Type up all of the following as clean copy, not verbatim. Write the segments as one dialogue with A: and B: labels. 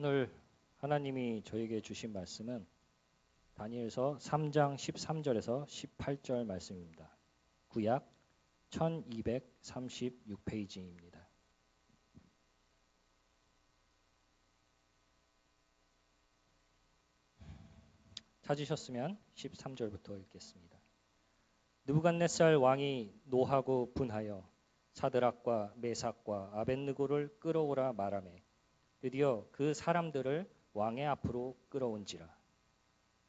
A: 오늘 하나님이 저에게 주신 말씀은 다니엘서 3장 13절에서 18절 말씀입니다. 구약 1236페이지입니다. 찾으셨으면 13절부터 읽겠습니다. 느부갓네살 왕이 노하고 분하여 사드락과 메삭과 아벳느고를 끌어오라 말하매 드디어 그 사람들을 왕의 앞으로 끌어온지라.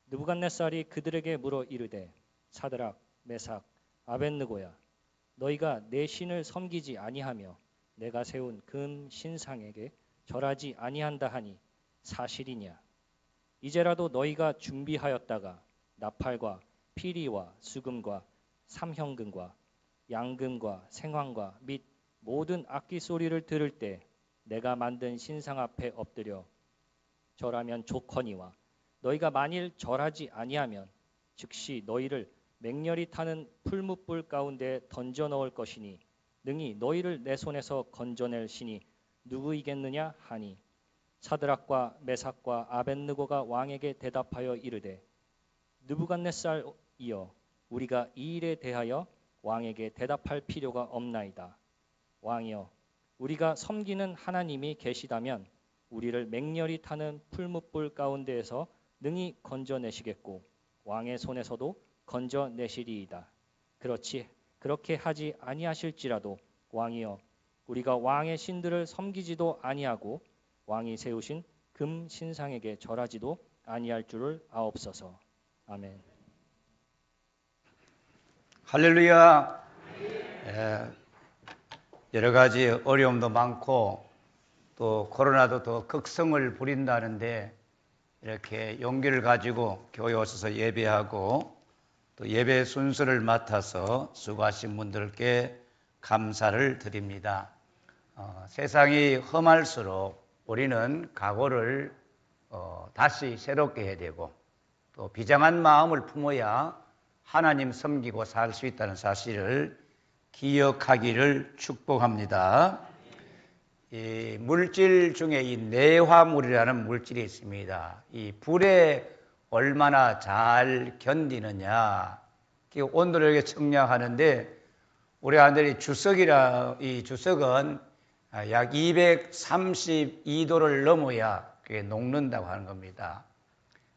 A: 느부갓네살이 그들에게 물어 이르되 사드락 메삭 아벳느고야 너희가 내 신을 섬기지 아니하며 내가 세운 금 신상에게 절하지 아니한다 하니 사실이냐. 이제라도 너희가 준비하였다가 나팔과 피리와 수금과 삼형금과 양금과 생황과 및 모든 악기 소리를 들을 때 내가 만든 신상 앞에 엎드려 절하면 좋거니와 너희가 만일 절하지 아니하면 즉시 너희를 맹렬히 타는 풀무불 가운데 던져 넣을 것이니 능히 너희를 내 손에서 건져낼 신이 누구이겠느냐 하니 사드락과 메삭과 아벳느고가 왕에게 대답하여 이르되 느부갓네살이여 우리가 이 일에 대하여 왕에게 대답할 필요가 없나이다. 왕이여 우리가 섬기는 하나님이 계시다면 우리를 맹렬히 타는 풀무불 가운데에서 능히 건져내시겠고 왕의 손에서도 건져내시리이다. 그렇게 하지 아니하실지라도 왕이여 우리가 왕의 신들을 섬기지도 아니하고 왕이 세우신 금 신상에게 절하지도 아니할 줄을 아옵소서. 아멘.
B: 할렐루야. 여러 가지 어려움도 많고 또 코로나도 더 극성을 부린다는데 이렇게 용기를 가지고 교회 오셔서 예배하고 또 예배 순서를 맡아서 수고하신 분들께 감사를 드립니다. 세상이 험할수록 우리는 각오를 다시 새롭게 해야 되고 또 비장한 마음을 품어야 하나님 섬기고 살 수 있다는 사실을 기억하기를 축복합니다. 이 물질 중에 이 내화물이라는 물질이 있습니다. 이 불에 얼마나 잘 견디느냐. 온도를 측량하는데 우리 아들이 이 주석은 약 232도를 넘어야 그게 녹는다고 하는 겁니다.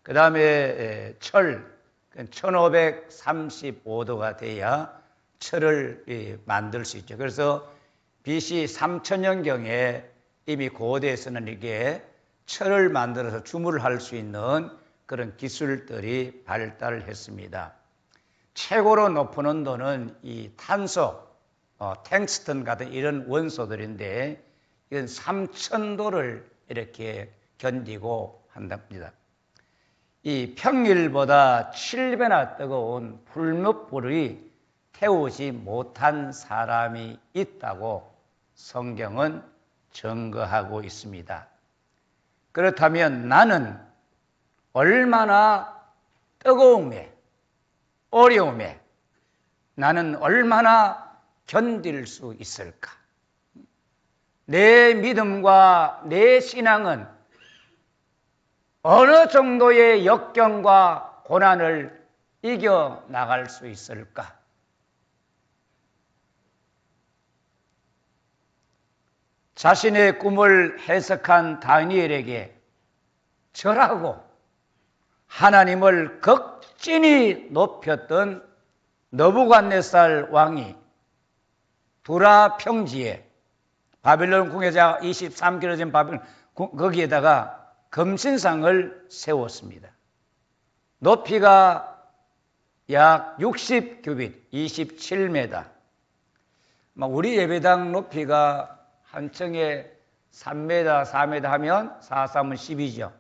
B: 그 다음에 철, 1535도가 돼야 철을 만들 수 있죠. 그래서 BC 3000년경에 이미 고대에서는 이게 철을 만들어서 주물을 할 수 있는 그런 기술들이 발달을 했습니다. 최고로 높은 온도는 이 탄소, 탱스턴 같은 이런 원소들인데 이건 3000도를 이렇게 견디고 한답니다. 이 평일보다 7배나 뜨거운 풀무불이 태우지 못한 사람이 있다고 성경은 증거하고 있습니다. 그렇다면 나는 얼마나 뜨거움에, 어려움에 나는 얼마나 견딜 수 있을까? 내 믿음과 내 신앙은 어느 정도의 역경과 고난을 이겨나갈 수 있을까? 자신의 꿈을 해석한 다니엘에게 절하고 하나님을 극진히 높였던 느부갓네살 왕이 두라 평지에 바빌론 궁예자 23km 된 바빌론 거기에다가 금신상을 세웠습니다. 높이가 약 60규빗, 27m. 우리 예배당 높이가 한 층에 3m, 4m 하면 4, 3은 10이죠.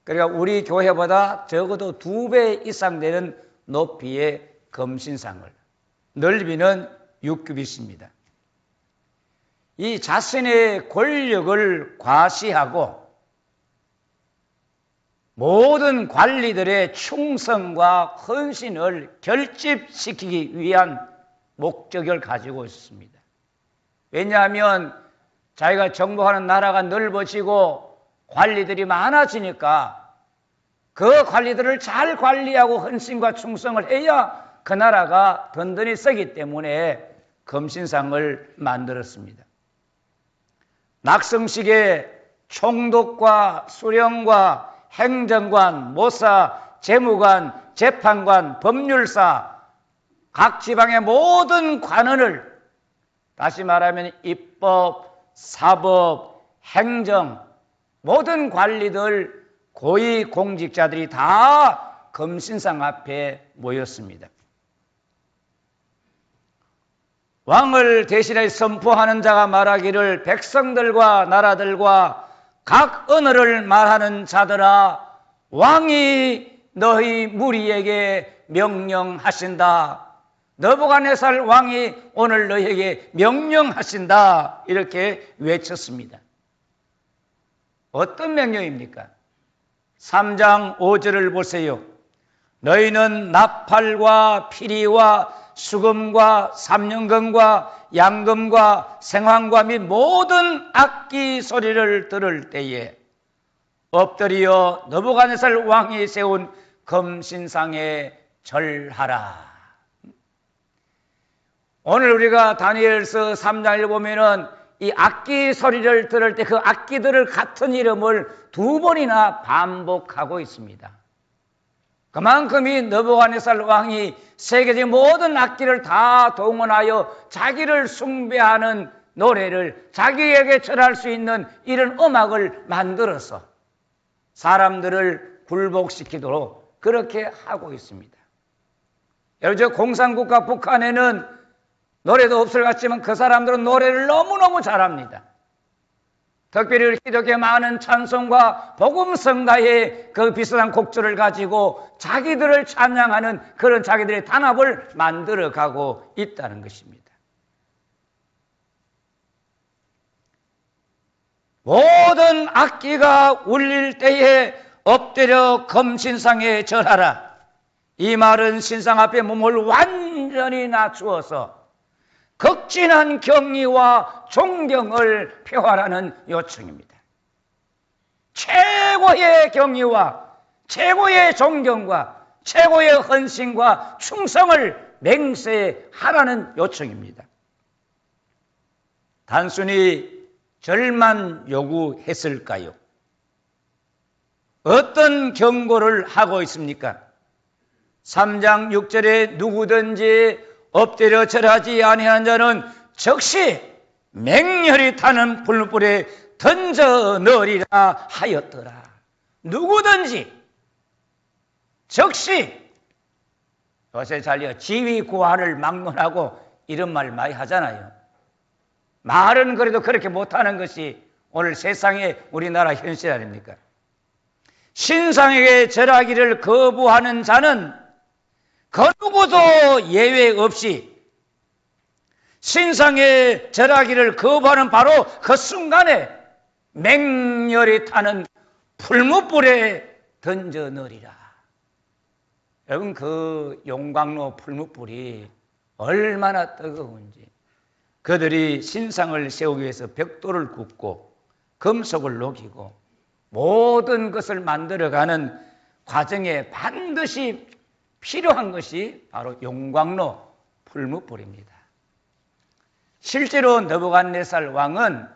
B: 그러니까 우리 교회보다 적어도 2배 이상 되는 높이의 금신상을, 넓이는 6규빗입니다. 이 자신의 권력을 과시하고 모든 관리들의 충성과 헌신을 결집시키기 위한 목적을 가지고 있습니다. 왜냐하면 자기가 정복하는 나라가 넓어지고 관리들이 많아지니까 그 관리들을 잘 관리하고 헌신과 충성을 해야 그 나라가 든든히 서기 때문에 검신상을 만들었습니다. 낙성식에 총독과 수령과 행정관, 모사, 재무관, 재판관, 법률사, 각 지방의 모든 관원을, 다시 말하면 입법, 사법, 행정, 모든 관리들, 고위 공직자들이 다 검신상 앞에 모였습니다. 왕을 대신해 선포하는 자가 말하기를 백성들과 나라들과 각 언어를 말하는 자들아, 왕이 너희 무리에게 명령하신다. 느부갓네살 왕이 오늘 너희에게 명령하신다. 이렇게 외쳤습니다. 어떤 명령입니까? 3장 5절을 보세요. 너희는 나팔과 피리와 수금과 삼년금과 양금과 생황과 및 모든 악기 소리를 들을 때에 엎드려 느부갓네살 왕이 세운 검신상에 절하라. 오늘 우리가 다니엘서 3장을 보면은 이 악기 소리를 들을 때 그 악기들을 같은 이름을 2번이나 반복하고 있습니다. 그만큼 이 느부갓네살 왕이 세계적인 모든 악기를 다 동원하여 자기를 숭배하는 노래를, 자기에게 절할 수 있는 이런 음악을 만들어서 사람들을 굴복시키도록 그렇게 하고 있습니다. 여러분, 저 공산국가 북한에는 노래도 없을 것 같지만 그 사람들은 노래를 너무너무 잘합니다. 특별히 이렇게 많은 찬송과 복음성가의 그 비슷한 곡들을 가지고 자기들을 찬양하는 그런 자기들의 단합을 만들어가고 있다는 것입니다. 모든 악기가 울릴 때에 엎드려 검신상에 절하라. 이 말은 신상 앞에 몸을 완전히 낮추어서 극진한 경의와 존경을 표하라는 요청입니다. 최고의 경의와 최고의 존경과 최고의 헌신과 충성을 맹세하라는 요청입니다. 단순히 절만 요구했을까요? 어떤 경고를 하고 있습니까? 3장 6절에 누구든지 엎드려 절하지 아니한 자는 즉시 맹렬히 타는 불불에 던져 넣으리라 하였더라. 누구든지 즉시, 요새 잘려 지위 고하를 막론하고 이런 말 많이 하잖아요. 말은 그래도 그렇게 못하는 것이 오늘 세상의 우리나라 현실 아닙니까? 신상에게 절하기를 거부하는 자는 그 누구도 예외 없이 신상에 절하기를 거부하는 바로 그 순간에 맹렬히 타는 풀무불에 던져 넣으리라. 여러분, 그 용광로 풀무불이 얼마나 뜨거운지, 그들이 신상을 세우기 위해서 벽돌을 굽고 금속을 녹이고 모든 것을 만들어가는 과정에 반드시 필요한 것이 바로 용광로 풀무불입니다. 실제로 느부갓네살 왕은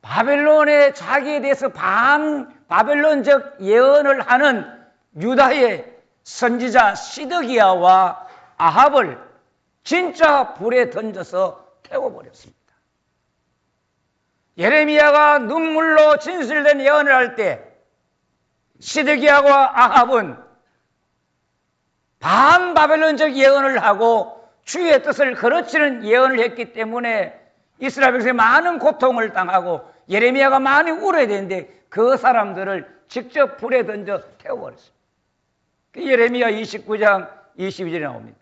B: 바벨론의 자기에 대해서 반바벨론적 예언을 하는 유다의 선지자 시드기야와 아합을 진짜 불에 던져서 태워버렸습니다. 예레미야가 눈물로 진술된 예언을 할 때 시드기야와 아합은 반바벨론적 예언을 하고 주의 뜻을 거르치는 예언을 했기 때문에 이스라엘 백성이 많은 고통을 당하고 예레미야가 많이 울어야 되는데 그 사람들을 직접 불에 던져 태워버렸습니다. 예레미야 29장 22절에 나옵니다.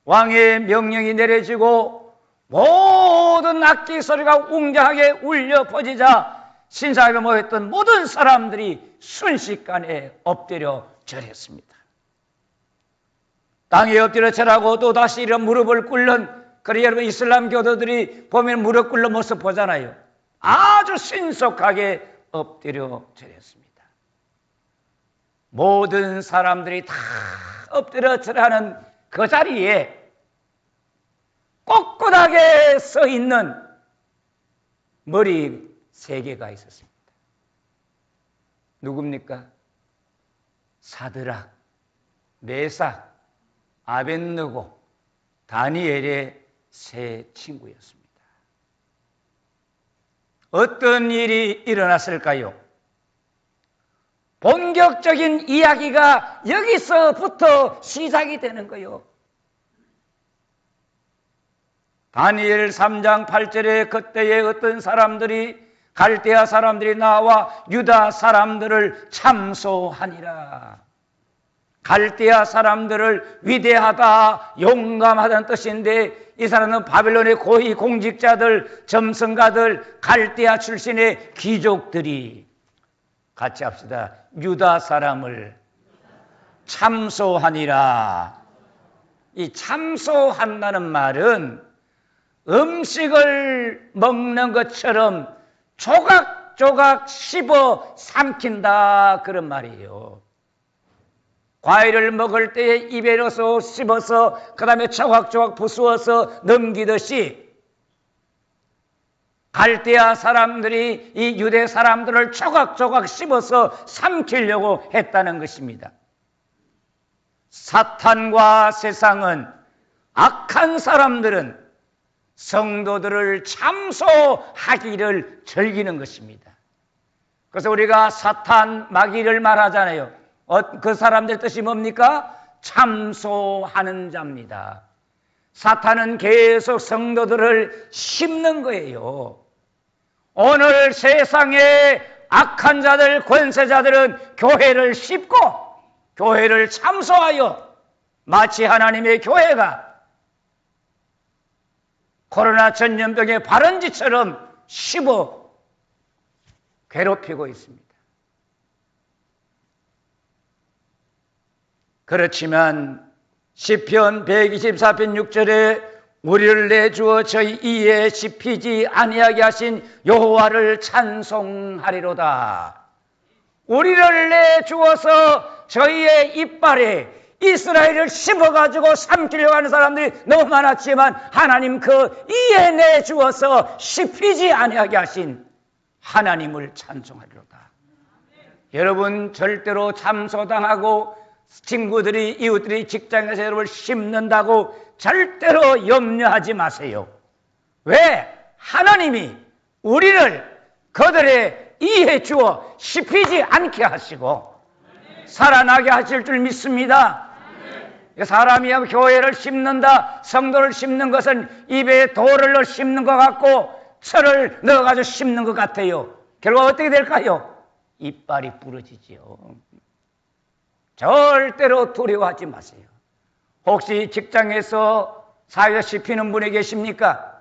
B: 왕의 명령이 내려지고 모든 악기 소리가 웅장하게 울려 퍼지자 신상에 모였던 모든 사람들이 순식간에 엎드려 절했습니다. 땅에 엎드려 절하고 또 다시 이런 무릎을 꿇는, 그래 여러분 이슬람 교도들이 보면 무릎 꿇는 모습 보잖아요. 아주 신속하게 엎드려 절했습니다. 모든 사람들이 다 엎드려 절하는 그 자리에 꼿꼿하게 서 있는 머리 3개가 있었습니다. 누굽니까? 사드락, 메삭, 아벳느고, 다니엘의 3 친구였습니다. 어떤 일이 일어났을까요? 본격적인 이야기가 여기서부터 시작이 되는 거예요. 다니엘 3장 8절에 그때에 어떤 사람들이 갈대아 사람들이 나와 유다 사람들을 참소하니라. 갈대아 사람들을 위대하다, 용감하다는 뜻인데 이 사람은 바벨론의 고위 공직자들, 점성가들, 갈대아 출신의 귀족들이 같이 합시다. 유다 사람을 참소하니라. 이 참소한다는 말은 음식을 먹는 것처럼 조각조각 씹어 삼킨다 그런 말이에요. 과일을 먹을 때 입에 넣어서 씹어서 그 다음에 조각조각 부수어서 넘기듯이 갈대아 사람들이 이 유대 사람들을 조각조각 씹어서 삼키려고 했다는 것입니다. 사탄과 세상은, 악한 사람들은 성도들을 참소하기를 즐기는 것입니다. 그래서 우리가 사탄, 마귀를 말하잖아요. 그 사람들 뜻이 뭡니까? 참소하는 자입니다. 사탄은 계속 성도들을 씹는 거예요. 오늘 세상의 악한 자들, 권세자들은 교회를 씹고 교회를 참소하여 마치 하나님의 교회가 코로나 전염병의 발원지처럼 씹어 괴롭히고 있습니다. 그렇지만 시편 124편 6절에 우리를 내주어 저희 이에 씹히지 아니하게 하신 여호와를 찬송하리로다. 우리를 내주어서 저희의 이빨에 이스라엘을 씹어가지고 삼키려고 하는 사람들이 너무 많았지만 하나님 그 이에 내주어서 씹히지 아니하게 하신 하나님을 찬송하리로다. 여러분 절대로 참소당하고 친구들이, 이웃들이, 직장에서 여러분을 씹는다고 절대로 염려하지 마세요. 왜? 하나님이 우리를 그들의 이에 주어 씹히지 않게 하시고 살아나게 하실 줄 믿습니다. 사람이 교회를 씹는다, 성도를 씹는 것은 입에 돌을 넣어 씹는 것 같고 철을 넣어가지고 씹는 것 같아요. 결국 어떻게 될까요? 이빨이 부러지지요. 절대로 두려워하지 마세요. 혹시 직장에서 사회에서 씹히는 분이 계십니까?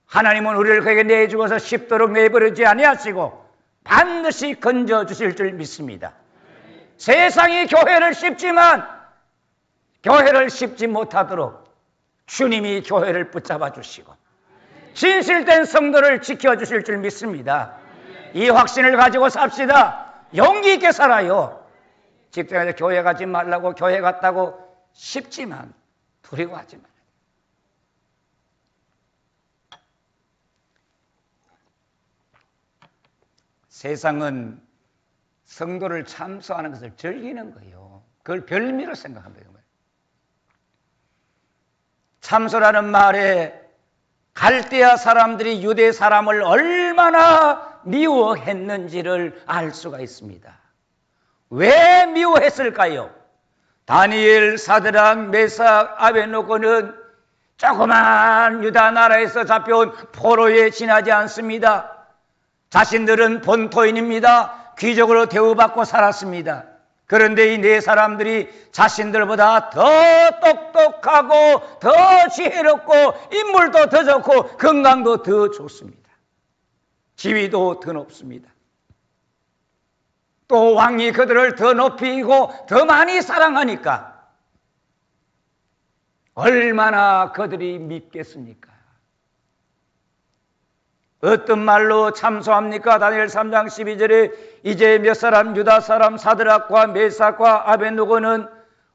B: 하나님은 우리를 그에게 내주어서 씹도록 내버리지 아니하시고 반드시 건져주실 줄 믿습니다. 세상이 교회를 씹지만 교회를 씹지 못하도록 주님이 교회를 붙잡아 주시고 진실된 성도를 지켜주실 줄 믿습니다. 이 확신을 가지고 삽시다. 용기 있게 살아요. 직장에서 교회 가지 말라고 교회 갔다고 씹지만 두려워하지 말아요. 세상은 성도를 참소하는 것을 즐기는 거예요. 그걸 별미로 생각합니다. 참소라는 말에 갈대아 사람들이 유대 사람을 얼마나 미워했는지를 알 수가 있습니다. 왜 미워했을까요? 다니엘, 사드락, 메삭, 아벳느고는 조그만 유다 나라에서 잡혀온 포로에 지나지 않습니다. 자신들은 본토인입니다. 귀족으로 대우받고 살았습니다. 그런데 이 4사람들이 자신들보다 더 똑똑하고 더 지혜롭고 인물도 더 좋고 건강도 더 좋습니다. 지위도 더 높습니다. 또 왕이 그들을 더 높이고 더 많이 사랑하니까 얼마나 그들이 믿겠습니까? 어떤 말로 참소합니까? 다니엘 3장 12절에 이제 몇 사람 유다 사람 사드락과 메삭과 아벤누고는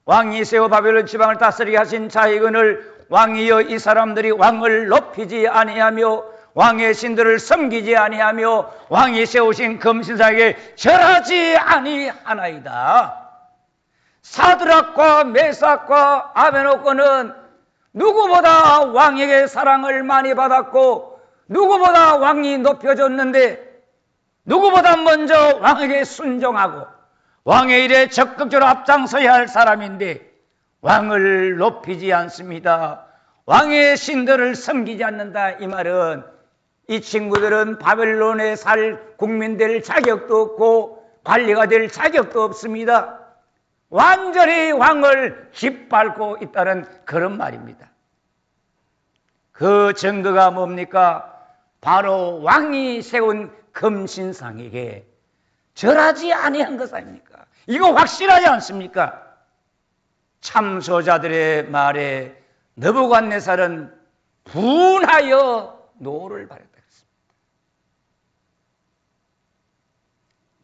B: 왕이 세워 바벨론 지방을 다스리게 하신 자이거늘 왕이여 이 사람들이 왕을 높이지 아니하며 왕의 신들을 섬기지 아니하며 왕이 세우신 금신상에게 절하지 아니하나이다. 사드락과 메삭과 아벤누고는 누구보다 왕에게 사랑을 많이 받았고 누구보다 왕이 높여줬는데 누구보다 먼저 왕에게 순종하고 왕의 일에 적극적으로 앞장서야 할 사람인데 왕을 높이지 않습니다. 왕의 신들을 섬기지 않는다. 이 말은 이 친구들은 바벨론에 살 국민 될 자격도 없고 관리가 될 자격도 없습니다. 완전히 왕을 짓밟고 있다는 그런 말입니다. 그 증거가 뭡니까? 바로 왕이 세운 금신상에게 절하지 아니한 것 아닙니까? 이거 확실하지 않습니까? 참소자들의 말에 느부갓네살은 분하여 노를 발했다.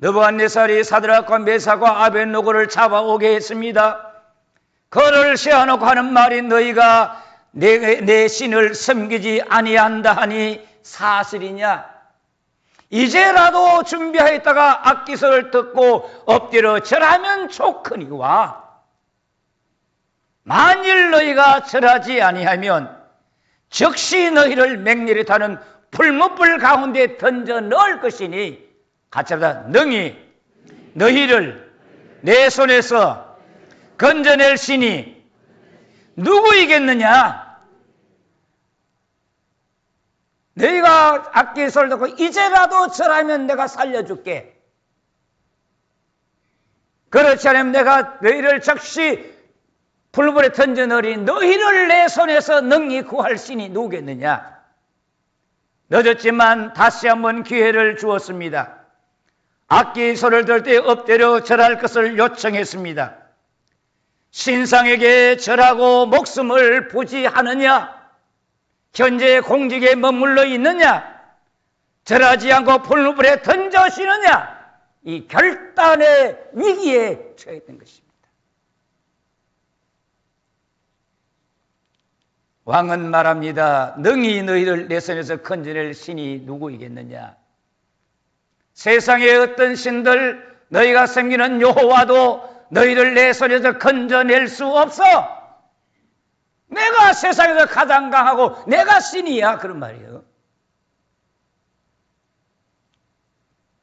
B: 느부갓네살이 사드락과 메삭과 아벤누고를 잡아오게 했습니다. 그를 세워놓고 하는 말이 너희가 내 신을 섬기지 아니한다 하니 사실이냐? 이제라도 준비하였다가 악기서를 듣고 엎드려 절하면 좋거니와 만일 너희가 절하지 아니하면 즉시 너희를 맹렬히 타는 풀무불 가운데 던져 넣을 것이니 같이 합시다. 능히 너희를 내 손에서 건져낼 신이 누구이겠느냐? 너희가 악기소를 듣고 이제라도 절하면 내가 살려줄게. 그렇지 않으면 내가 너희를 즉시 풀물에 던져 넣으리. 너희를 내 손에서 능히 구할 신이 누구겠느냐? 늦었지만 다시 한번 기회를 주었습니다. 악기 소리를 들을 때 엎드려 절할 것을 요청했습니다. 신상에게 절하고 목숨을 부지하느냐? 현재 공직에 머물러 있느냐? 절하지 않고 풀무불에 던져지느냐? 이 결단의 위기에 처했던 것입니다. 왕은 말합니다. 능히 너희를 내 손에서 건져낼 신이 누구이겠느냐? 세상의 어떤 신들 너희가 섬기는 여호와도 너희를 내 손에서 건져낼 수 없어. 내가 세상에서 가장 강하고 내가 신이야. 그런 말이에요.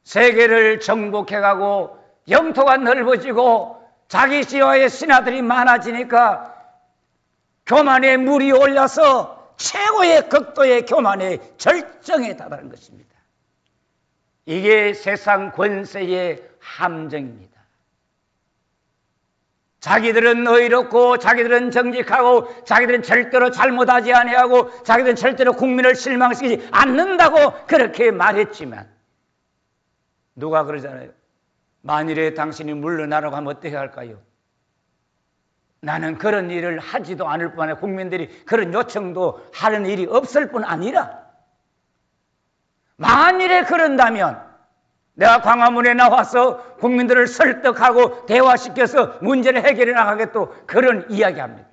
B: 세계를 정복해가고 영토가 넓어지고 자기 지화의 신하들이 많아지니까 교만의 물이 올라서 최고의 극도의 교만의 절정에 달하는 것입니다. 이게 세상 권세의 함정입니다. 자기들은 의롭고 자기들은 정직하고 자기들은 절대로 잘못하지 아니하고 자기들은 절대로 국민을 실망시키지 않는다고 그렇게 말했지만 누가 그러잖아요. 만일에 당신이 물러나라고 하면 어떻게 할까요? 나는 그런 일을 하지도 않을 뿐 아니라 국민들이 그런 요청도 하는 일이 없을 뿐 아니라 만일에 그런다면 내가 광화문에 나와서 국민들을 설득하고 대화시켜서 문제를 해결해 나가겠다 그런 이야기합니다.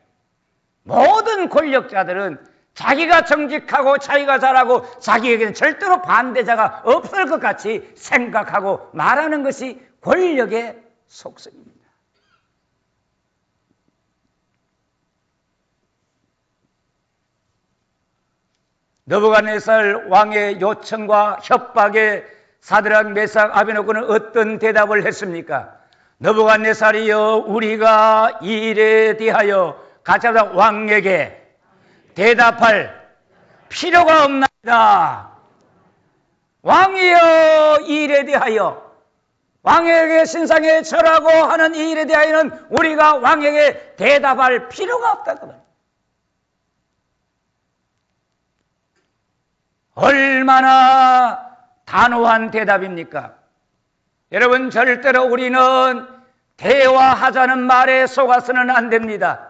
B: 모든 권력자들은 자기가 정직하고 자기가 잘하고 자기에게는 절대로 반대자가 없을 것 같이 생각하고 말하는 것이 권력의 속성입니다. 느부갓네살 왕의 요청과 협박에 사드락, 메삭, 아벤노고는 어떤 대답을 했습니까? 느부갓네살이여 우리가 이 일에 대하여 같이 합시다. 왕에게 대답할 필요가 없나이다. 왕이여 이 일에 대하여 왕에게 신상에 절하고 하는 이 일에 대하여는 우리가 왕에게 대답할 필요가 없다고 말합니다. 얼마나 단호한 대답입니까? 여러분 절대로 우리는 대화하자는 말에 속아서는 안 됩니다.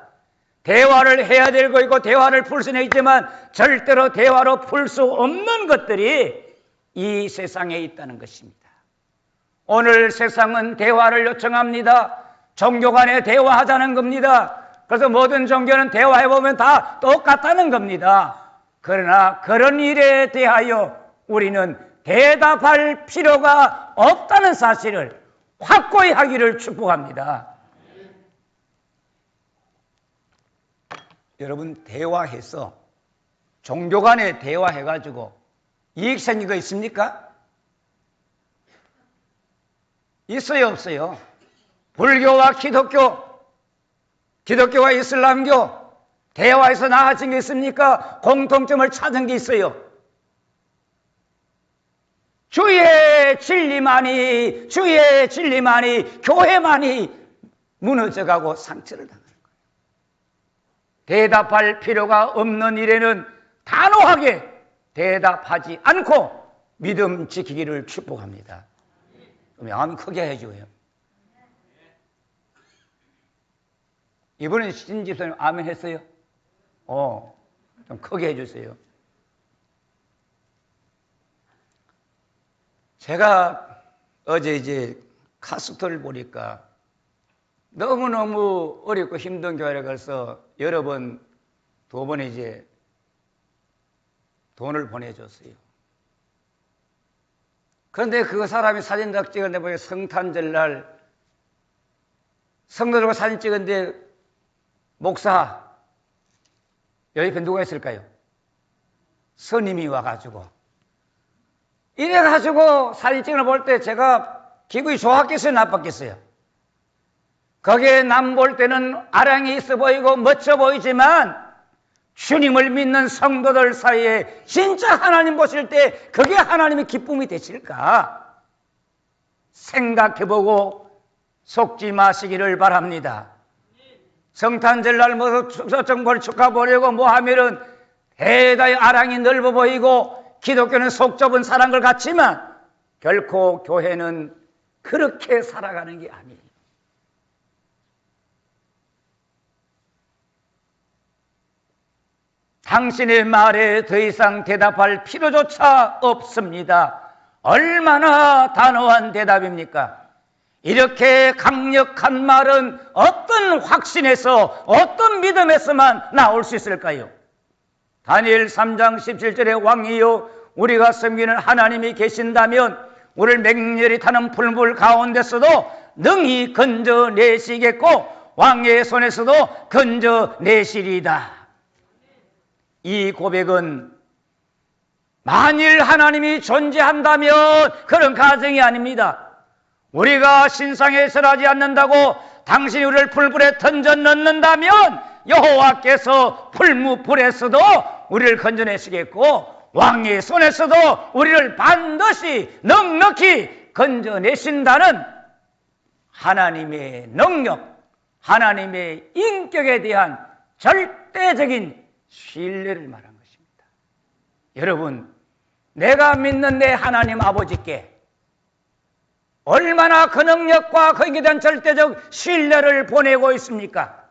B: 대화를 해야 될 것이고 대화를 풀 수는 있지만 절대로 대화로 풀 수 없는 것들이 이 세상에 있다는 것입니다. 오늘 세상은 대화를 요청합니다. 종교 간에 대화하자는 겁니다. 그래서 모든 종교는 대화해보면 다 똑같다는 겁니다. 그러나 그런 일에 대하여 우리는 대답할 필요가 없다는 사실을 확고히 하기를 축복합니다. 여러분, 대화해서 종교 간에 대화해가지고 이익 생긴 거 있습니까? 있어요, 없어요? 불교와 기독교와 이슬람교 대화에서 나아진 게 있습니까? 공통점을 찾은 게 있어요. 주의 진리만이 교회만이 무너져가고 상처를 당하는 거예요. 대답할 필요가 없는 일에는 단호하게 대답하지 않고 믿음 지키기를 축복합니다. 그럼 아멘 크게 해줘요. 이번에 신집사님 아멘 했어요? 좀 크게 해주세요. 제가 어제 이제 카스터를 보니까 너무너무 어렵고 힘든 교회라 그래서 여러 번, 2번에 이제 돈을 보내줬어요. 그런데 그 사람이 사진 딱 찍었는데 보니까 성탄절날 성도들과 사진 찍었는데 목사 옆에 누가 있을까요? 스님이 와가지고 이래가지고 사진 찍어 볼 때 제가 기분이 좋았겠어요, 나빴겠어요? 거기에 남 볼 때는 아랑이 있어 보이고 멋져 보이지만 주님을 믿는 성도들 사이에 진짜 하나님 보실 때 그게 하나님의 기쁨이 되실까? 생각해보고 속지 마시기를 바랍니다. 성탄절날 정보를 축하 보려고 뭐 하면은 대다의 아랑이 넓어 보이고 기독교는 속 좁은 사랑인 것 같지만 결코 교회는 그렇게 살아가는 게 아니에요. 당신의 말에 더 이상 대답할 필요조차 없습니다. 얼마나 단호한 대답입니까? 이렇게 강력한 말은 어떤 확신에서 어떤 믿음에서만 나올 수 있을까요? 다니엘 3장 17절에 왕이여 우리가 섬기는 하나님이 계신다면 우리를 맹렬히 타는 풀물 가운데서도 능히 건져내시겠고 왕의 손에서도 건져내시리다. 이 고백은 만일 하나님이 존재한다면 그런 가정이 아닙니다. 우리가 신상에 절하지 않는다고 당신이 우리를 풀불에 던져 넣는다면 여호와께서 풀무불에서도 우리를 건져내시겠고 왕의 손에서도 우리를 반드시 넉넉히 건져내신다는 하나님의 능력, 하나님의 인격에 대한 절대적인 신뢰를 말한 것입니다. 여러분, 내가 믿는 내 하나님 아버지께 얼마나 그 능력과 거기에 대한 절대적 신뢰를 보내고 있습니까?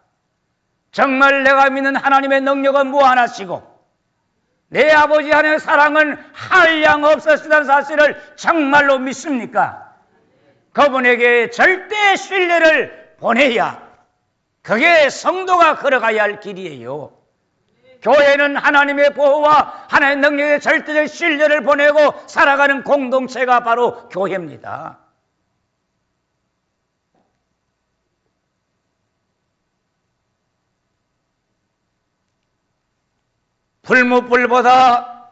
B: 정말 내가 믿는 하나님의 능력은 무한하시고 내 아버지 하나님의 사랑은 한량 없으시다는 사실을 정말로 믿습니까? 그분에게 절대 신뢰를 보내야 그게 성도가 걸어가야 할 길이에요. 교회는 하나님의 보호와 하나님의 능력에 절대적 신뢰를 보내고 살아가는 공동체가 바로 교회입니다. 풀무불보다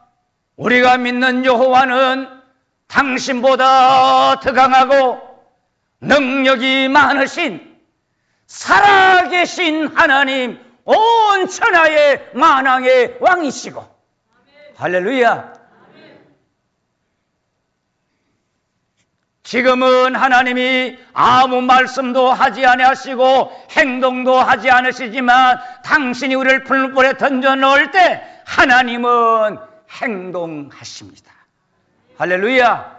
B: 우리가 믿는 여호와는 당신보다 더 강하고 능력이 많으신 살아계신 하나님, 온 천하의 만왕의 왕이시고 할렐루야. 지금은 하나님이 아무 말씀도 하지 아니하시고 행동도 하지 않으시지만 당신이 우리를 풀물에 던져 넣을 때 하나님은 행동하십니다. 할렐루야.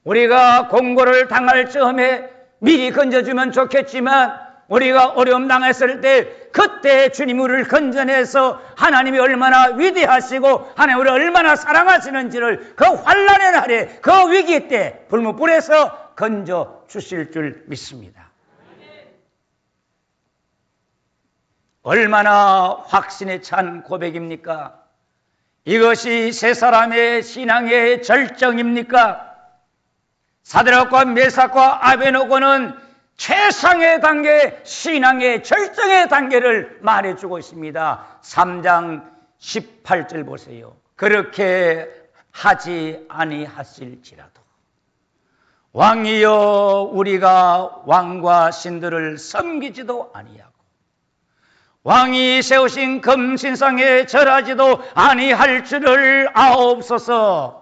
B: 우리가 공고를 당할 즈음에 미리 건져주면 좋겠지만 우리가 어려움 당했을 때 그때 주님이 우리를 건져내서 하나님이 얼마나 위대하시고 하나님 우리를 얼마나 사랑하시는지를 그 환난의 날에 그 위기 때 불못불에서 건져 주실 줄 믿습니다. 얼마나 확신에 찬 고백입니까? 이것이 세 사람의 신앙의 절정입니까? 사드락과 메삭과 아베노고는 최상의 단계, 신앙의 절정의 단계를 말해주고 있습니다. 3장 18절 보세요. 그렇게 하지 아니하실지라도 왕이여 우리가 왕과 신들을 섬기지도 아니하고 왕이 세우신 금신상에 절하지도 아니할 줄을 아옵소서.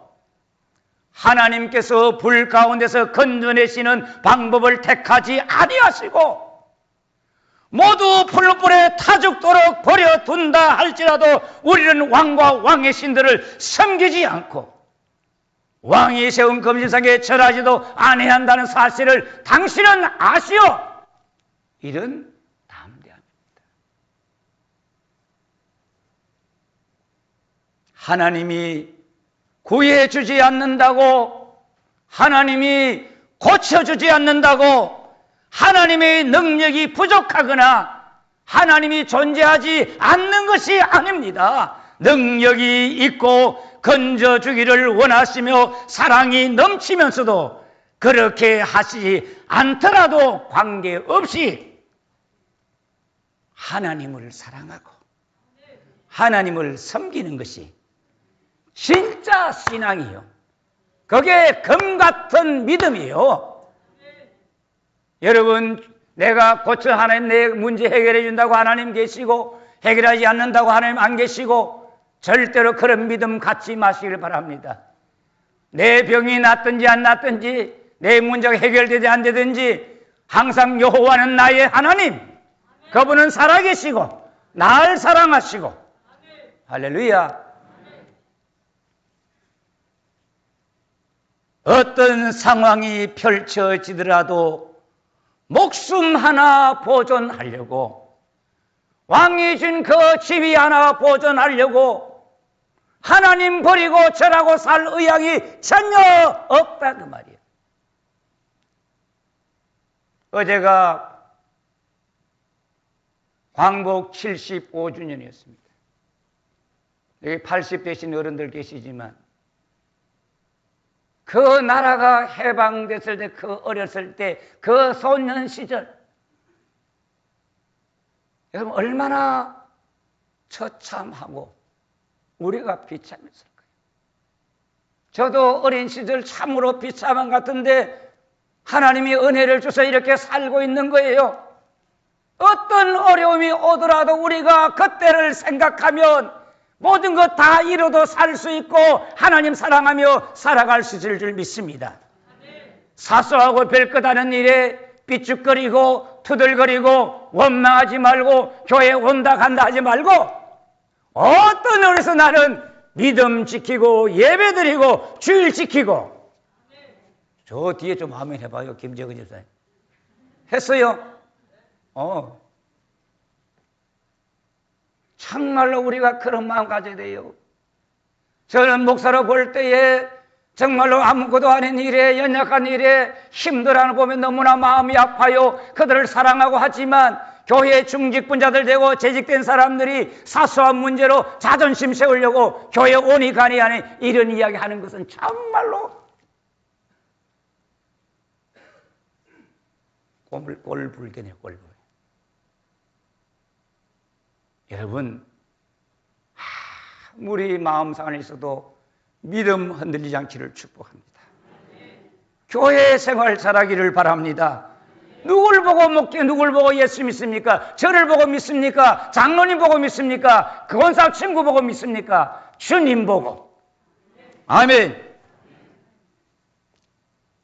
B: 하나님께서 불 가운데서 건져내시는 방법을 택하지 아니하시고 모두 풀불에 타 죽도록 버려둔다 할지라도 우리는 왕과 왕의 신들을 섬기지 않고 왕이 세운 금신상에 절하지도 아니한다는 사실을 당신은 아시오. 이런 담대함입니다. 하나님이 구해주지 않는다고, 하나님이 고쳐주지 않는다고, 하나님의 능력이 부족하거나 하나님이 존재하지 않는 것이 아닙니다. 능력이 있고 건져주기를 원하시며 사랑이 넘치면서도 그렇게 하시지 않더라도 관계없이 하나님을 사랑하고 하나님을 섬기는 것이 진짜 신앙이요. 그게 금 같은 믿음이요. 여러분, 내가 고쳐 하나님 내 문제 해결해 준다고 하나님 계시고 해결하지 않는다고 하나님 안 계시고 절대로 그런 믿음 갖지 마시길 바랍니다. 내 병이 낫든지 안 낫든지 내 문제가 해결되지 안 되든지 항상 여호와는 나의 하나님, 그분은 살아계시고 나를 사랑하시고 할렐루야. 어떤 상황이 펼쳐지더라도 목숨 하나 보존하려고 왕이 준 그 지위 하나 보존하려고 하나님 버리고 절하고 살 의향이 전혀 없다 그 말이에요. 어제가 광복 75주년이었습니다. 여기 80 되신 어른들 계시지만 그 나라가 해방됐을 때, 그 어렸을 때, 그 소년 시절, 여러분 얼마나 처참하고 우리가 비참했을까요? 저도 어린 시절 참으로 비참한 것 같은데 하나님이 은혜를 주셔서 이렇게 살고 있는 거예요. 어떤 어려움이 오더라도 우리가 그때를 생각하면 모든 것 다 이뤄도 살 수 있고 하나님 사랑하며 살아갈 수 있을 줄 믿습니다. 사소하고 별것 아닌 일에 삐죽거리고 투덜거리고 원망하지 말고 교회 온다 간다 하지 말고 어떤 어디서 나는 믿음 지키고 예배 드리고 주일 지키고. 저 뒤에 좀 화면 해봐요. 김정은 집사님 했어요? 정말로 우리가 그런 마음 가져야 돼요. 저는 목사로 볼 때에 정말로 아무것도 아닌 일에 연약한 일에 힘들어하는 보면 너무나 마음이 아파요. 그들을 사랑하고 하지만 교회 중직분자들 되고 재직된 사람들이 사소한 문제로 자존심 세우려고 교회 오니 가니 하니 이런 이야기 하는 것은 정말로 꼴불견이에요. 꼴불견. 여러분, 아무리 마음 상한에 있어도 믿음 흔들리지 않기를 축복합니다. 교회 생활 잘하기를 바랍니다. 누굴 보고 목회, 누굴 보고 예수 믿습니까? 저를 보고 믿습니까? 장로님 보고 믿습니까? 권사 친구 보고 믿습니까? 주님 보고. 아멘.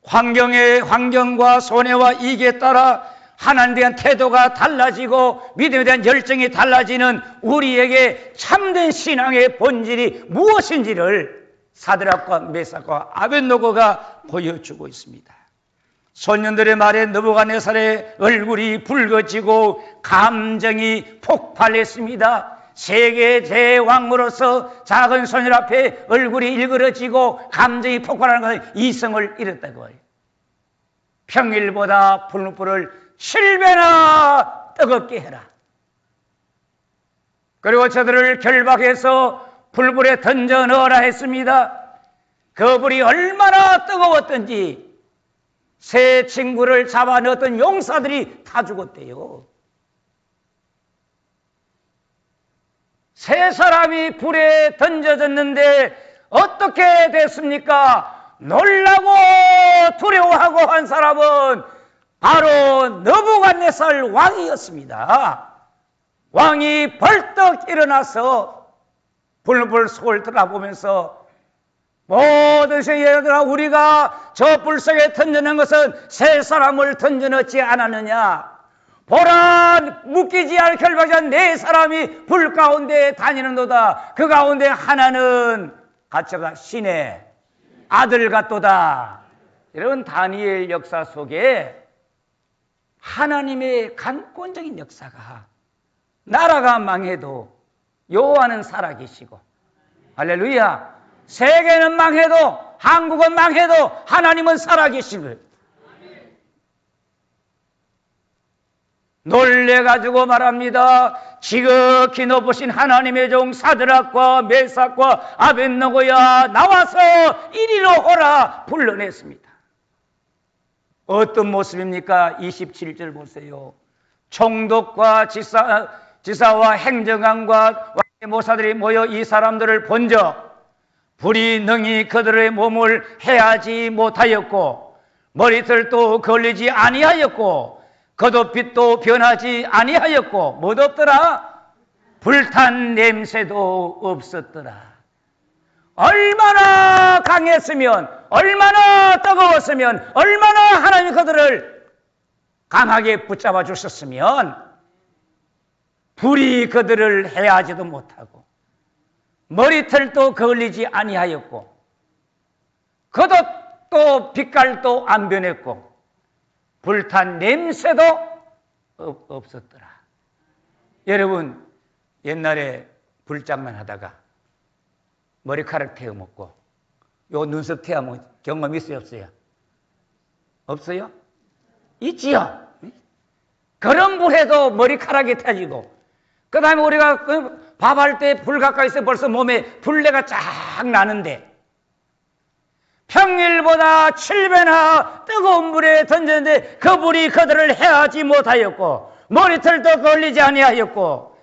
B: 환경과 손해와 이익에 따라 하나님에 대한 태도가 달라지고 믿음에 대한 열정이 달라지는 우리에게 참된 신앙의 본질이 무엇인지를 사드락과 메삭과 아벳노고가 보여주고 있습니다. 소년들의 말에 느부갓네살의 얼굴이 붉어지고 감정이 폭발했습니다. 세계 제왕으로서 작은 소년 앞에 얼굴이 일그러지고 감정이 폭발하는 것은 이성을 잃었다고 해요. 평일보다 불불을 7배나 뜨겁게 해라. 그리고 저들을 결박해서 불불에 던져 넣어라 했습니다. 그 불이 얼마나 뜨거웠던지 세 친구를 잡아 넣었던 용사들이 다 죽었대요. 세 사람이 불에 던져졌는데 어떻게 됐습니까? 놀라고 두려워하고 한 사람은 바로 느부갓네살 왕이었습니다. 왕이 벌떡 일어나서 불불 속을 들어보면서 모든 얘들아, 우리가 저 불 속에 던져낸 것은 세 사람을 던져넣지 않았느냐? 보라, 묶이지 않을 결박한 네 사람이 불 가운데 다니는도다. 그 가운데 하나는 가짜가 신의 아들 같도다. 이런 다니엘 역사 속에 하나님의 강권적인 역사가, 나라가 망해도 여호와는 살아계시고, 할렐루야, 세계는 망해도, 한국은 망해도 하나님은 살아계시고, 놀래가지고 말합니다. 지극히 높으신 하나님의 종 사드락과 메삭과 아벳느고야, 나와서 이리로 오라 불러냈습니다. 어떤 모습입니까? 27절 보세요. 총독과 지사와 행정관과 모사들이 모여 이 사람들을 본적 불이 능히 그들의 몸을 해하지 못하였고 머리털도 걸리지 아니하였고 겉옷빛도 변하지 아니하였고 못 없더라? 불탄 냄새도 없었더라. 얼마나 강했으면, 얼마나 뜨거웠으면, 얼마나 하나님이 그들을 강하게 붙잡아 주셨으면 불이 그들을 해하지도 못하고 머리털도 걸리지 아니하였고 겉옷도 빛깔도 안 변했고 불탄 냄새도 없었더라. 여러분, 옛날에 불장난 하다가 머리카락 태워 먹고 요 눈썹 태워 먹은 경험 있어요, 없어요? 없어요? 있지요. 그런 불에도 머리카락이 터지고, 그 다음에 우리가 밥할 때 불 가까이 있어 벌써 몸에 불내가 쫙 나는데 평일보다 7배나 뜨거운 물에 던졌는데 그 불이 그들을 해하지 못하였고 머리털도 걸리지 아니하였고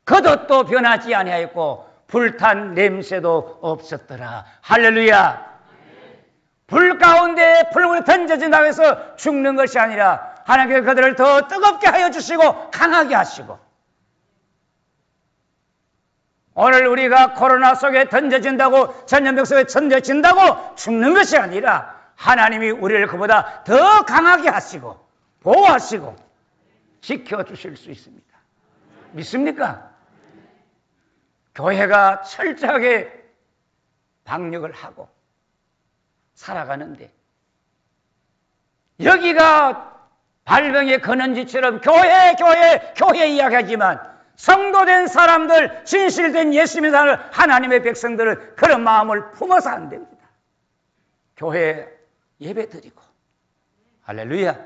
B: 겉옷도 변하지 아니하였고 불탄 냄새도 없었더라. 할렐루야. 불 가운데 불물에 던져진다고 해서 죽는 것이 아니라 하나님께서 그들을 더 뜨겁게 하여 주시고 강하게 하시고, 오늘 우리가 코로나 속에 던져진다고, 전염병 속에 던져진다고 죽는 것이 아니라 하나님이 우리를 그보다 더 강하게 하시고 보호하시고 지켜주실 수 있습니다. 믿습니까? 교회가 철저하게 방역을 하고 살아가는데 여기가 발병의 근원지처럼 교회 이야기하지만 성도된 사람들, 진실된 예수 믿는 사람들, 하나님의 백성들은 그런 마음을 품어서 안 됩니다. 교회 예배 드리고, 할렐루야.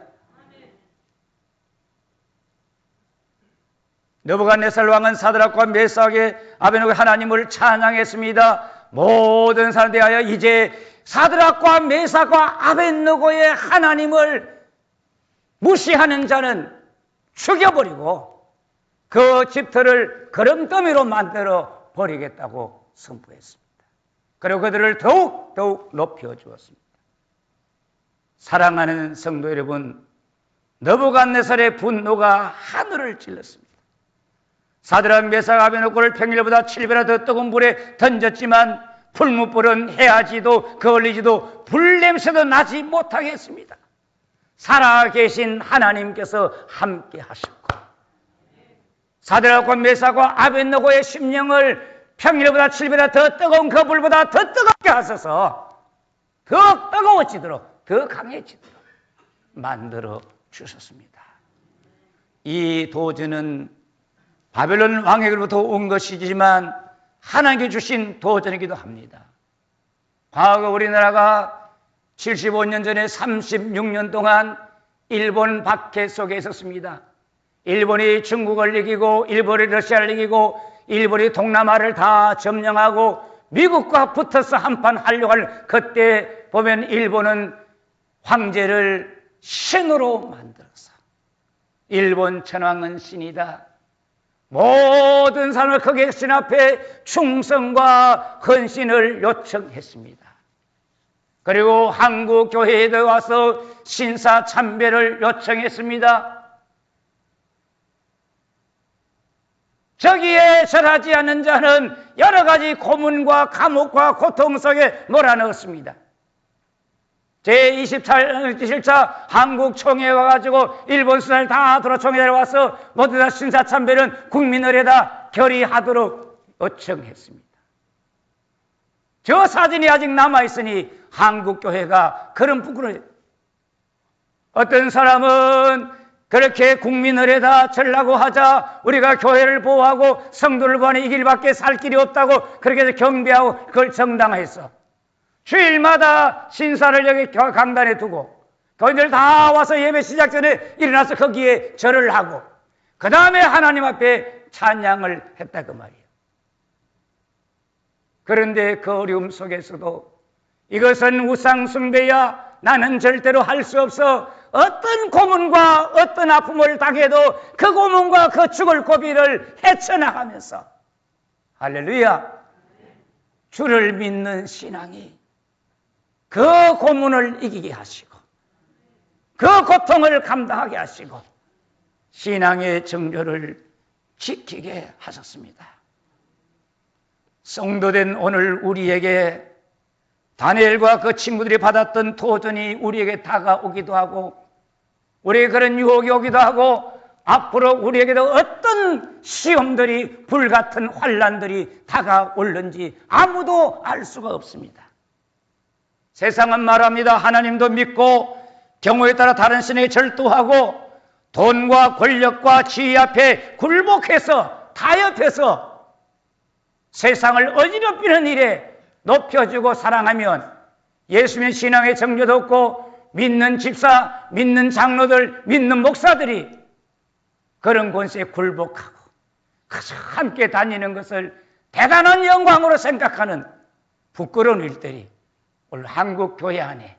B: 느부갓네살 왕은 사드락과 메삭의 아벳느고 하나님을 찬양했습니다. 모든 사람들에 대하여 이제 사드락과 메삭과 아벳느고의 하나님을 무시하는 자는 죽여버리고 그 집터를 거름더미로 만들어 버리겠다고 선포했습니다. 그리고 그들을 더욱 높여주었습니다. 사랑하는 성도 여러분, 느부갓네살의 분노가 하늘을 찔렀습니다. 사드락, 메삭, 아벳느고를 평일보다 7배나 더 뜨거운 불에 던졌지만 풀무불은 해하지도 걸리지도 불냄새도 나지 못하게 했습니다. 살아계신 하나님께서 함께 하셨고 사드락과 메삭과 아벳느고의 심령을 평일보다 7배나 더 뜨거운 그 불보다 더 뜨겁게 하셔서 더 뜨거워지도록, 더 강해지도록 만들어 주셨습니다. 이 도전은 바벨론 왕에게로부터 온 것이지만 하나님께 주신 도전이기도 합니다. 과거 우리나라가 75년 전에 36년 동안 일본 박해 속에 있었습니다. 일본이 중국을 이기고 일본이 러시아를 이기고 일본이 동남아를 다 점령하고 미국과 붙어서 한판 하려고 할 그때 보면 일본은 황제를 신으로 만들어서 일본 천황은 신이다. 모든 사람을 거기에 신 앞에 충성과 헌신을 요청했습니다. 그리고 한국 교회에 와서 신사 참배를 요청했습니다. 저기에 절하지 않는 자는 여러 가지 고문과 감옥과 고통 속에 몰아넣었습니다. 제27차 한국 총회에 와가지고 일본 수사를 다 들어 총회에 와서 모두 다 신사참배는 국민의례다 결의하도록 요청했습니다. 저 사진이 아직 남아있으니 한국교회가 그런 부끄러워요. 어떤 사람은 그렇게 국민의례다 절라고 하자 우리가 교회를 보호하고 성도를 보호하는 이 길밖에 살 길이 없다고 그렇게 해서 경배하고 그걸 정당화했어. 주일마다 신사를 여기 강단에 두고 교인들 다 와서 예배 시작 전에 일어나서 거기에 절을 하고 그 다음에 하나님 앞에 찬양을 했다 그 말이에요. 그런데 그 어려움 속에서도 이것은 우상 숭배야, 나는 절대로 할 수 없어. 어떤 고문과 어떤 아픔을 당해도 그 고문과 그 죽을 고비를 헤쳐나가면서 할렐루야, 주를 믿는 신앙이 그 고문을 이기게 하시고 그 고통을 감당하게 하시고 신앙의 정조를 지키게 하셨습니다. 성도된 오늘 우리에게 다니엘과 그 친구들이 받았던 도전이 우리에게 다가오기도 하고 우리에게 그런 유혹이 오기도 하고 앞으로 우리에게도 어떤 시험들이 불같은 환난들이 다가올는지 아무도 알 수가 없습니다. 세상은 말합니다. 하나님도 믿고 경우에 따라 다른 신에게 절도하고 돈과 권력과 지위 앞에 굴복해서 타협해서 세상을 어지럽히는 일에 높여주고 사랑하면 예수님의 신앙의 정조도 없고 믿는 집사, 믿는 장로들, 믿는 목사들이 그런 권세에 굴복하고 그저 함께 다니는 것을 대단한 영광으로 생각하는 부끄러운 일들이 오늘 한국 교회 안에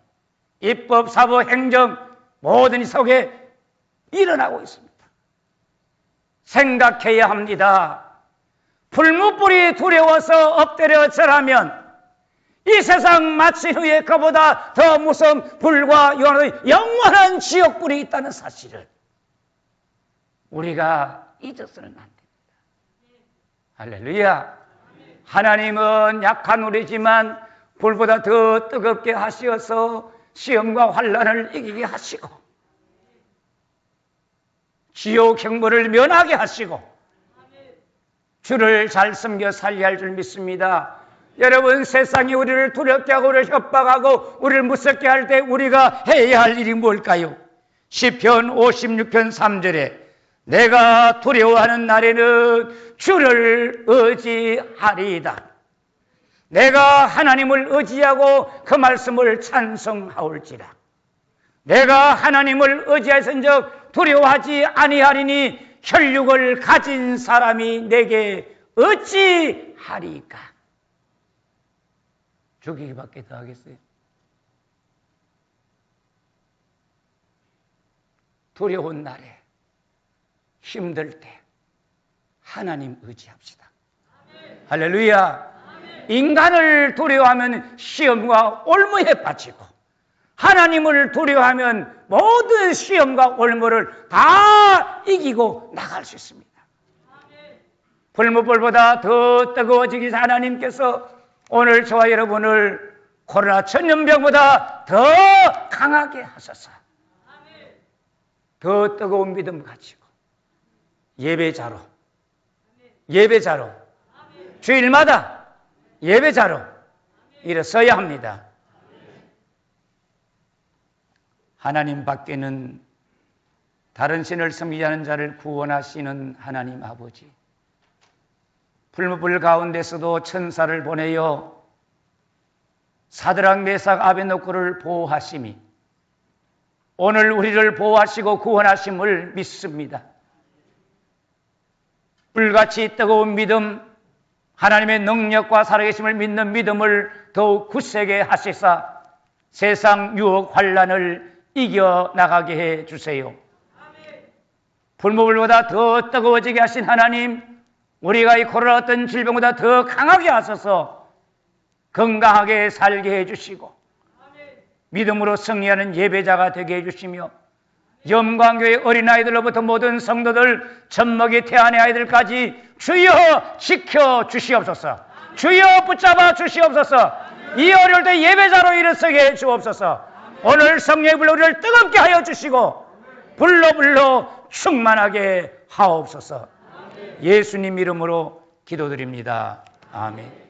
B: 입법, 사법, 행정 모든 속에 일어나고 있습니다. 생각해야 합니다. 풀무불이 두려워서 엎드려 절하면 이 세상 마친 후에 그보다 더 무서운 불과 영원한 지옥불이 있다는 사실을 우리가 잊어서는 안 됩니다. 할렐루야. 하나님은 약한 우리지만 불보다 더 뜨겁게 하시어서 시험과 환난을 이기게 하시고 지옥 형벌을 면하게 하시고 주를 잘 섬겨 살게 할 줄 믿습니다. 여러분, 세상이 우리를 두렵게 하고 우리를 협박하고 우리를 무섭게 할 때 우리가 해야 할 일이 뭘까요? 시편 56편 3절에 내가 두려워하는 날에는 주를 의지하리이다. 내가 하나님을 의지하고 그 말씀을 찬송하올지라. 내가 하나님을 의지하신즉 두려워하지 아니하리니 혈육을 가진 사람이 내게 어찌하리까? 죽이기밖에 더 하겠어요? 두려운 날에 힘들 때 하나님 의지합시다. 아멘. 할렐루야. 아멘. 인간을 두려워하면 시험과 올무에 빠지고 하나님을 두려워하면 모든 시험과 올무를 다 이기고 나갈 수 있습니다. 불무불보다 더 뜨거워지기 위해서 하나님께서 오늘 저와 여러분을 코로나 전염병보다 더 강하게 하소서. 더 뜨거운 믿음 가지고 예배자로 주일마다 예배자로 일어서야 합니다. 하나님 밖에는 다른 신을 섬기지 않은 자를 구원하시는 하나님 아버지, 풀무불 가운데서도 천사를 보내어 사드락 메삭 아벳노고를 보호하심이 오늘 우리를 보호하시고 구원하심을 믿습니다. 불같이 뜨거운 믿음, 하나님의 능력과 살아계심을 믿는 믿음을 더욱 굳세게 하시사 세상 유혹 환난을 이겨나가게 해주세요. 풀무불보다 더 뜨거워지게 하신 하나님, 우리가 이 코로나 어떤 질병보다 더 강하게 하소서 건강하게 살게 해주시고 믿음으로 승리하는 예배자가 되게 해주시며 영광교회 어린아이들로부터 모든 성도들 젖먹이 태아의 아이들까지 주여 지켜주시옵소서. 주여 붙잡아 주시옵소서. 이 어려울 때 예배자로 일어서게 해주옵소서. 오늘 성령의 불로 우리를 뜨겁게 하여 주시고 불로 충만하게 하옵소서. 예수님 이름으로 기도드립니다. 아멘.